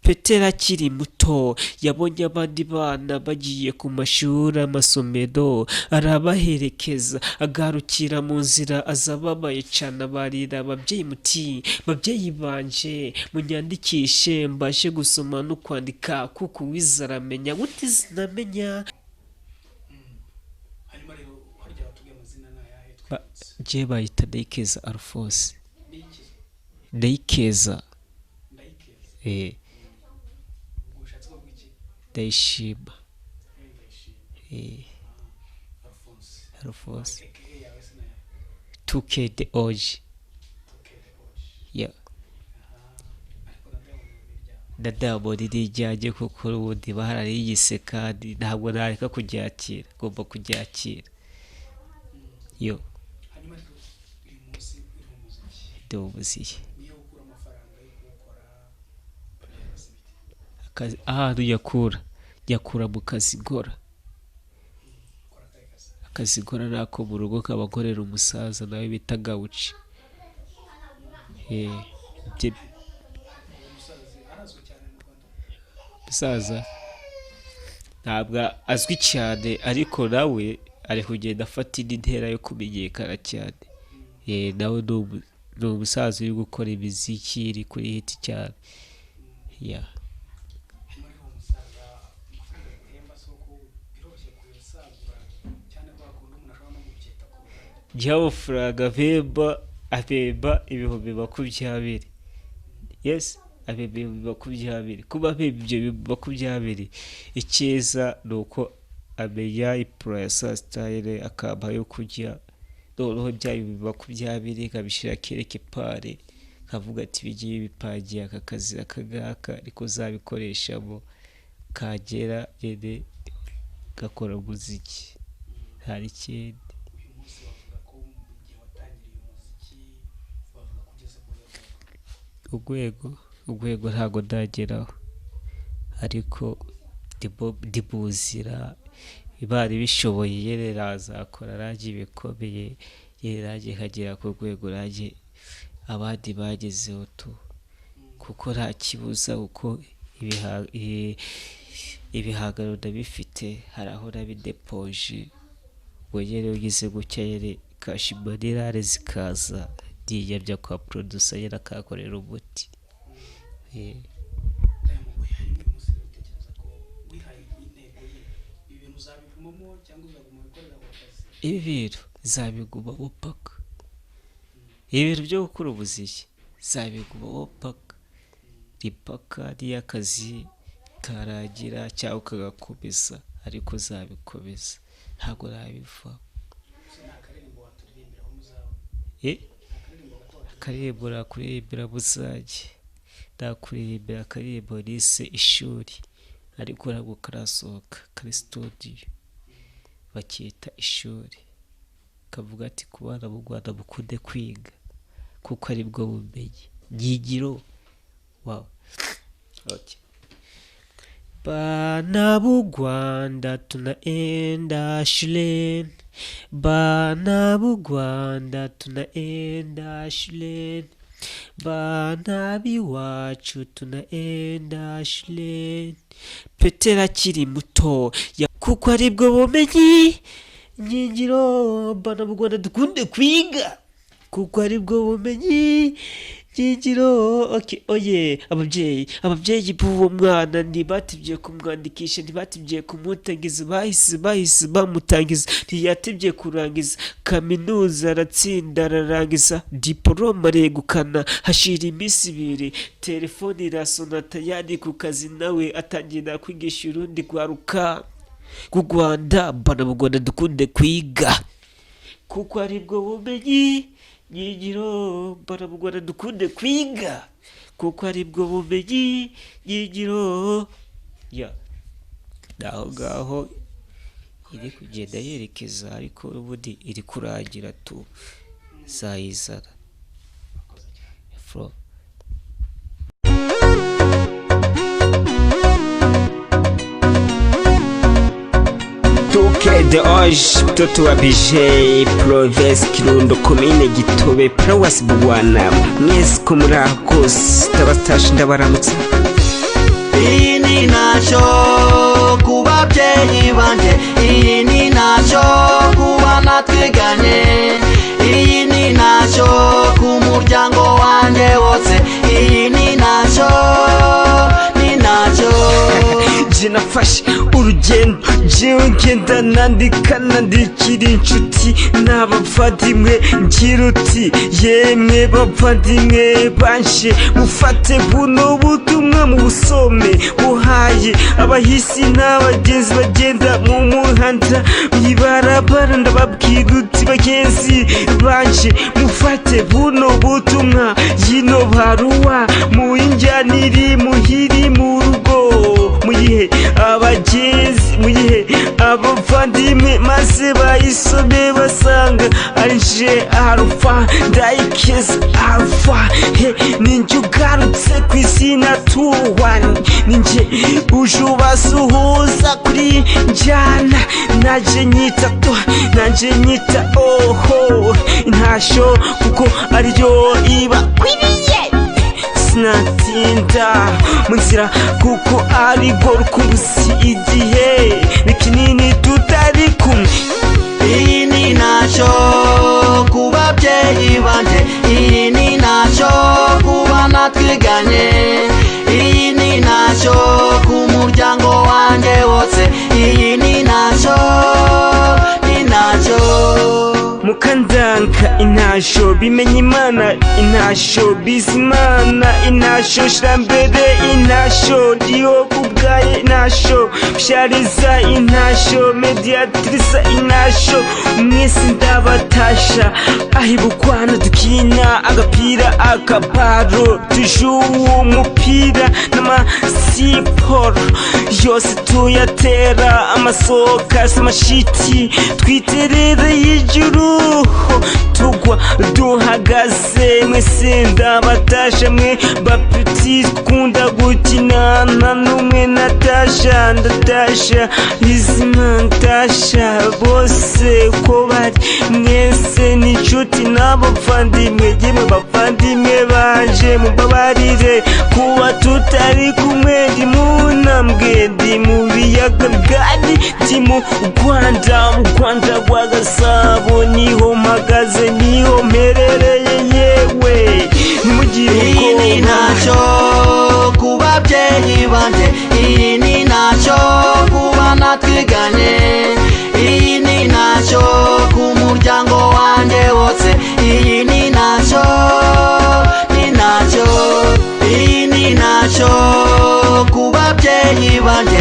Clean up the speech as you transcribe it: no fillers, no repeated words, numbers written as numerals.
Petero akiri muto yabonye abandi bana bagiye ku mashuri amasomero arabaherekeza agarukira mu nzira aza ababaye cane abarira ababyeyi muti babyeyi banje munyandikishe mbashe gusoma no kwandika kuko uwize aramenya gute sinamenya. hanyuma rero harya batubwiye amazina n'ayahe Je bayita Ndayikeza Alphonse. Ndayikeza ushatse kuvuga iki Ndayishima Alphonse Alphonse yawe se nayo THEO.G. Yeah. ariko Na Diamond rijyanye kuko ubundi baharariyise kandi ntabwo nareka kuryakira ngomba kuryakira. Yo hanyuma rero uyu munsi uri mu muziki ndi umuziki niyo ukura amafaranga yo kuwukora ahantu yakura mu kazi nkora. Akazi nkora nako mu rugo kabakorera umusaza nawe bita Gawuci. Umusaza ntabwo azwi cyane ariko nawe ari kugenda afata indi ntera yo kumenyekana cyane. Nawe ni umusaza uri gukora imiziki iri kuri hiti cyane. Giha amafaranga abemba ibihumbi 20. Yes, abemba ibihumbi 20. Kuba abemba ibyo 20 icyeza ni uko amenya ipura sa style akamba yo kujya noneho bya 20 kabishira kereke pare kavuga ati bigiye bipangiye aka kazi akagaka ariko zabikoreshamo kagera yene gakora muziki hari ikindi. Urwego ntago ndageraho ariko ndibuzira ibari bishoboye yerera azakora raje bikomeye yeraje kagera ku rwego raje abandi bagezeho tu kuko nta kibuza uko ibihangano ndabifite haraho nabidepoje wegere ugize gutya yere kashimanirare zikaza ndiyabya kwa producer yera kakorera umuti. Ibintu zabiguma paka. Ibintu byo gukora ubuziki zabiguma paka. Ripaka ry'akazi karagira cyangwa kagakomeza ariko zabikomeza ntago rabiva. Akaririmbo kuririmbira buzage ndakuririmbira akaririmbo rise ishuri ariko ntabwo karasohoka kari studio bakita ishuri kavuga ati ku bana mu Rwanda mukunde kwiga kuko ari bwo bumenyi nyigiro. Wow. Okay. Bana b'u Rwanda tunaenda shuleni, bana b'u Rwanda tunaenda shuleni, bana b'iwacu tunaenda shuleni. Petero akiri muto kuko ari bwo bumenyi nyingiro. Bana b'u Rwanda dukunde kwiga kuko ari bwo bumenyi nyingiro. Okay, oye ababyeyi b'uwo mwana ntibatibye kumwandikisha ntibatibye kumutangiza bahise bamutangiza ntiyatibye kurangiza kaminuza aratsinda ararangiza diploma aregukana hashira iminsi 2 telefone irasona tayari ku kazi nawe atangira kwigisha urundi rwaruka ku Rwanda. Bana mu Rwanda dukunde kwiga kuko ari bwo bumenyi nyingiro. Bana mu Rwanda dukunde kwiga kuko ari bwo bumenyi nyingiro. Naho ngaho iri kugenda yerekeza ariko ubundi iri kurangira tu zayizana. THEO.G mtoto wa BJ Province Kirundo komine Gitobe Prowasi Bugwana mwese ko muri akose tabatashe ndabaramutsa. Iyi ni ntacyo ku babyeyi banje, iyi ni ntacyo ku bana twiganye, iyi ni ntacyo ku muryango wanjye wose, iyi ni ntacyo, ni ntacyo. Je nafashe urugendo jewe ngenda nandikira inshuti n'abavandimwe ngira uti yemwe bavandimwe banje mufate buno butumwa mu busome buhaye abahisi n'abagenzi bagenda mu muhanda mw'ibarabara, ndababwira uti bagenzi banje mufate buno butumwa yino baruwa muyinjyanire muhiri murugo, muyihe abagenzi muyihe abavandimwe maze bayisome basanga arije Alpha ndayikeza Alpha ninjye ugarutse ku izina tuwani, ninjye uje ubasuhuza kuri njyana, naje nyita oho ntashyo kuko ariyo ibakwiriye, sinatinda mu nzira kuko ariko rukumbuzi igihe ni kinini tutari kumwe. Iyi ni ntacyo ku babyeyi banje, iyi ni ntacyo ku bana twiganye, iyi ni ntacyo ku muryango wanjye wose, iyi ni ntacyo, ni ntacyo. Mukandanka intasho bimenya Imana, intasho bizimana, intasho shirambere, intasho ndiho kubwaye, intasho byariza, intasho mediatrice, intasho mwese ndabatasha, ahibukwana dukina agapira akabaro tujuwo umupira n'amasiporo yose tuyatera amasoka samashiti twiterere y'ijuru tugwa duhagaze, mwese ndabatasha mwe bapeti kunda gukinana n'umwe natasha, ndatasha izina ndatasha bose ko bari mwese n'inshuti n'abavandimwe, yemwe bavandimwe banje mubabarire kuba tutari kumwe, ndi mu ntambwe ndi mu biyaga bigari, ndi mu Rwanda rwa Gasabo niho mpagaze niho mperereye, yewe nimugire ubwoba. Iyi ni ntacyo ku babyeyi banje, iyi ni ntacyo ku bana twiganye, iyi ni ntacyo ku muryango wanjye wose, iyi ni ntacyo, ni ntacyo. Iyi ni ntacyo ku babyeyi banje,